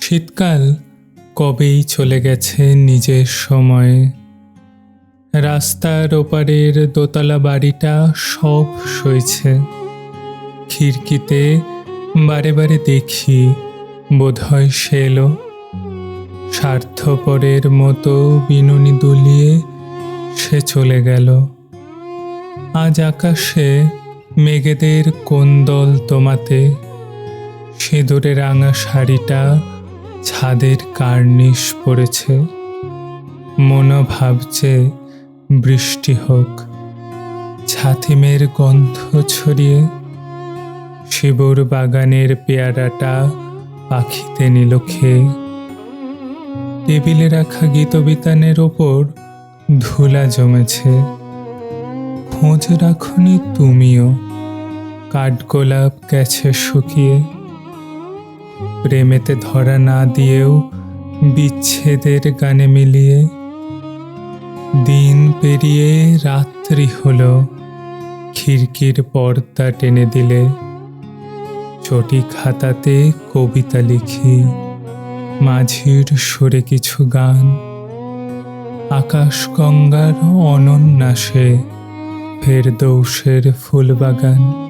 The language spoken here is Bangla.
শীতকাল কবেই চলে গেছে নিজের সময়ে। রাস্তার ওপারের দোতলা বাড়িটা সব সইছে। খিড়কিতে বারে বারে দেখি বোধহয় সে এলো। স্বার্থপরের মতো বিনুনি দুলিয়ে সে চলে গেল। আজ আকাশে মেঘেদের কোন্দল তোমাতে, সিঁদুরে রাঙা শাড়িটা ছাদের কার্নিশ পড়েছে। মনও ভাবছে বৃষ্টি হোক, ছাতিমের গন্ধ ছড়িয়ে। শিবুর বাগানের পেয়ারাটা পাখিতে নিল খেয়ে। টেবিলে রাখা গীতবিতানের ওপর ধুলা জমেছে। খোঁজ রাখনি তুমিও, কাঠগোলাপ গেছে শুকিয়ে। প্রেমেতে ধরা না দিয়েও বিচ্ছেদের গানে মিলিয়ে। দিন পেরিয়ে রাত্রি হলো, খিড়কির পর্দা টেনে দিলে। চটি খাতাতে কবিতা লিখি, মাঝির সুরে কিছু গান। আকাশ গঙ্গার অনন্যাসে ফেরদৌসের ফুলবাগান।